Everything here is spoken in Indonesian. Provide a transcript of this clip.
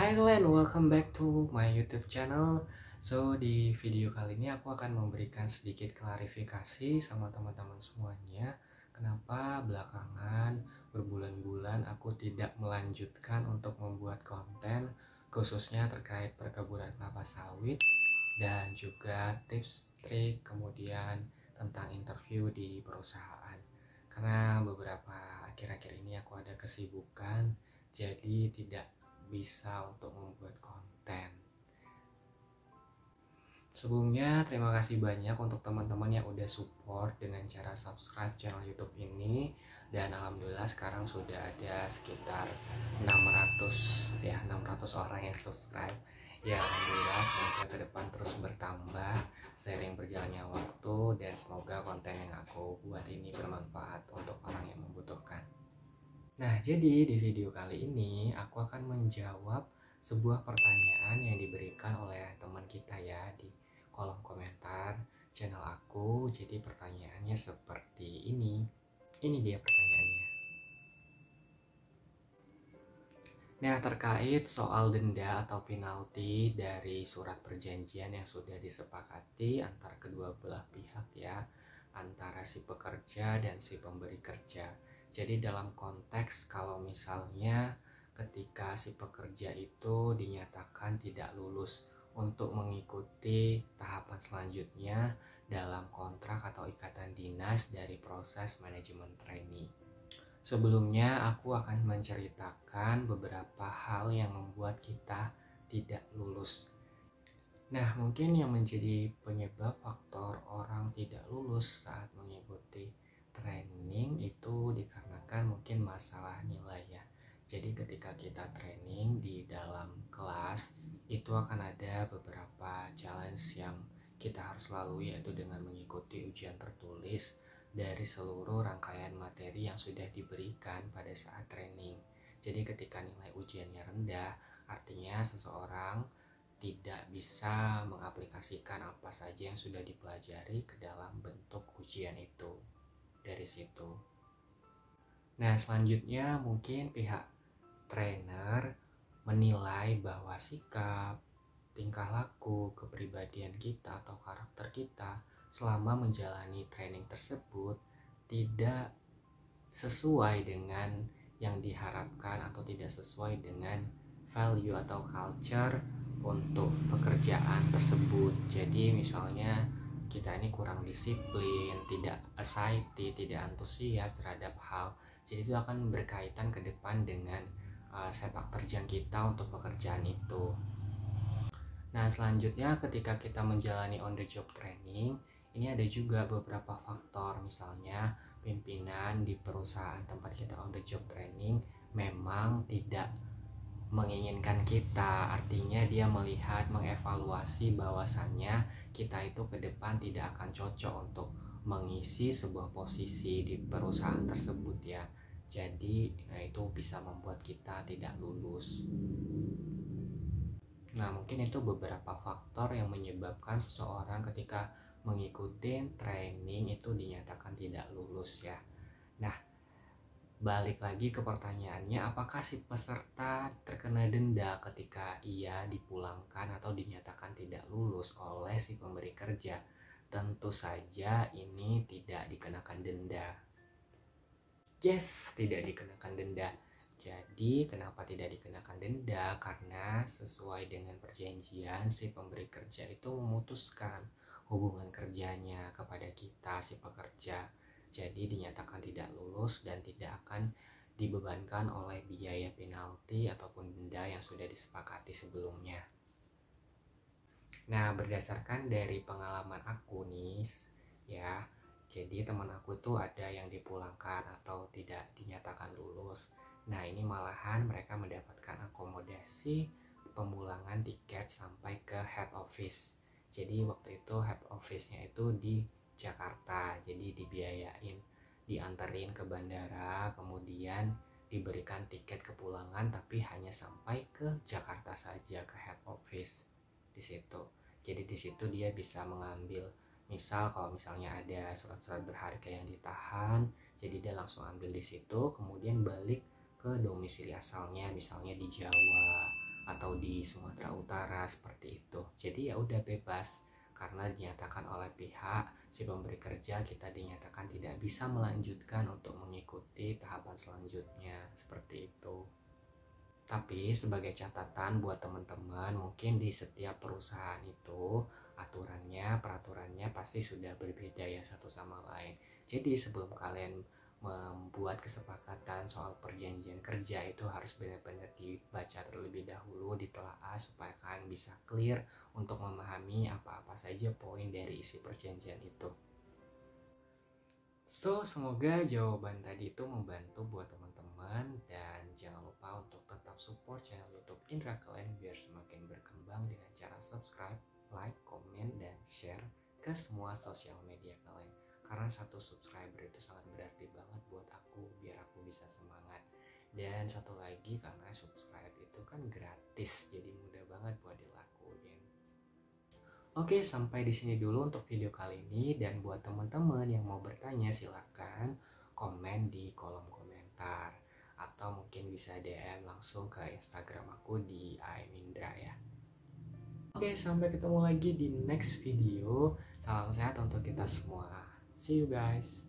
Hi kalian, welcome back to my YouTube channel. So di video kali ini aku akan memberikan sedikit klarifikasi sama teman-teman semuanya. Kenapa belakangan berbulan-bulan aku tidak melanjutkan untuk membuat konten, khususnya terkait perkebunan kelapa sawit dan juga tips, trik, kemudian tentang interview di perusahaan. Karena beberapa akhir-akhir ini aku ada kesibukan, jadi tidak bisa untuk membuat konten. Sebelumnya terima kasih banyak untuk teman-teman yang udah support dengan cara subscribe channel YouTube ini, dan alhamdulillah sekarang sudah ada sekitar 600 orang yang subscribe. Ya alhamdulillah, semoga ke depan terus bertambah seiring berjalannya waktu, dan semoga konten yang aku buat ini bermanfaat untuk orang yang membutuhkan. Nah, jadi di video kali ini aku akan menjawab sebuah pertanyaan yang diberikan oleh teman kita ya di kolom komentar channel aku. Jadi pertanyaannya seperti ini. Ini dia pertanyaannya. Nah, terkait soal denda atau penalti dari surat perjanjian yang sudah disepakati antara kedua belah pihak ya, antara si pekerja dan si pemberi kerja. Jadi dalam konteks kalau misalnya ketika si pekerja itu dinyatakan tidak lulus untuk mengikuti tahapan selanjutnya dalam kontrak atau ikatan dinas dari proses manajemen trainee. Sebelumnya aku akan menceritakan beberapa hal yang membuat kita tidak lulus. Nah, mungkin yang menjadi penyebab faktor orang tidak lulus saat mengikuti training itu dikarenakan mungkin masalah nilai ya. Jadi ketika kita training di dalam kelas itu akan ada beberapa challenge yang kita harus lalui, yaitu dengan mengikuti ujian tertulis dari seluruh rangkaian materi yang sudah diberikan pada saat training. Jadi ketika nilai ujiannya rendah, artinya seseorang tidak bisa mengaplikasikan apa saja yang sudah dipelajari ke dalam bentuk ujian itu. Dari situ. Nah, selanjutnya mungkin pihak trainer menilai bahwa sikap, tingkah laku, kepribadian kita atau karakter kita selama menjalani training tersebut tidak sesuai dengan yang diharapkan atau tidak sesuai dengan value atau culture untuk pekerjaan tersebut. Jadi misalnya kita ini kurang disiplin, tidak excited, tidak antusias terhadap hal, jadi itu akan berkaitan ke depan dengan sepak terjang kita untuk pekerjaan itu. Nah, selanjutnya ketika kita menjalani on the job training, ini ada juga beberapa faktor, misalnya pimpinan di perusahaan tempat kita on the job training memang tidak menginginkan kita, artinya dia melihat, mengevaluasi bahwasannya kita itu ke depan tidak akan cocok untuk mengisi sebuah posisi di perusahaan tersebut ya. Jadi itu bisa membuat kita tidak lulus. Nah, mungkin itu beberapa faktor yang menyebabkan seseorang ketika mengikuti training itu dinyatakan tidak lulus ya. Nah, balik lagi ke pertanyaannya, apakah si peserta terkena denda ketika ia dipulangkan atau dinyatakan tidak lulus oleh si pemberi kerja? Tentu saja ini tidak dikenakan denda. Yes, tidak dikenakan denda. Jadi kenapa tidak dikenakan denda? Karena sesuai dengan perjanjian si pemberi kerja itu memutuskan hubungan kerjanya kepada kita si pekerja. Jadi dinyatakan tidak lulus dan tidak akan dibebankan oleh biaya penalti ataupun denda yang sudah disepakati sebelumnya. Nah, berdasarkan dari pengalaman aku nih ya, jadi teman aku tuh ada yang dipulangkan atau tidak dinyatakan lulus. Nah, ini malahan mereka mendapatkan akomodasi pemulangan tiket sampai ke head office. Jadi waktu itu head office-nya itu di Jakarta, jadi dibiayain, dianterin ke bandara, kemudian diberikan tiket kepulangan, tapi hanya sampai ke Jakarta saja, ke head office di situ. Jadi di situ dia bisa mengambil, misal kalau misalnya ada surat-surat berharga yang ditahan, jadi dia langsung ambil di situ, kemudian balik ke domisili asalnya, misalnya di Jawa atau di Sumatera Utara seperti itu. Jadi ya udah bebas, karena dinyatakan oleh pihak si pemberi kerja, kita dinyatakan tidak bisa melanjutkan untuk mengikuti tahapan selanjutnya seperti itu. Tapi sebagai catatan buat teman-teman, mungkin di setiap perusahaan itu peraturannya pasti sudah berbeda ya satu sama lain. Jadi sebelum kalian membuat kesepakatan soal perjanjian kerja itu harus benar-benar dibaca terlebih dahulu, ditelaah supaya kalian bisa clear untuk memahami apa-apa saja poin dari isi perjanjian itu. So, semoga jawaban tadi itu membantu buat teman-teman, dan jangan lupa untuk tetap support channel YouTube Indra Kalian biar semakin berkembang dengan cara subscribe, like, komen, dan share ke semua sosial media kalian. Karena satu subscriber itu sangat berarti banget buat aku biar aku bisa semangat. Dan satu lagi, karena subscribe itu kan gratis, jadi mudah banget buat dilakuin. Oke, sampai di sini dulu untuk video kali ini, dan buat teman-teman yang mau bertanya silakan komen di kolom komentar atau mungkin bisa DM langsung ke Instagram aku di @aimindra ya. Oke, sampai ketemu lagi di next video. Salam sehat untuk kita semua. See you guys.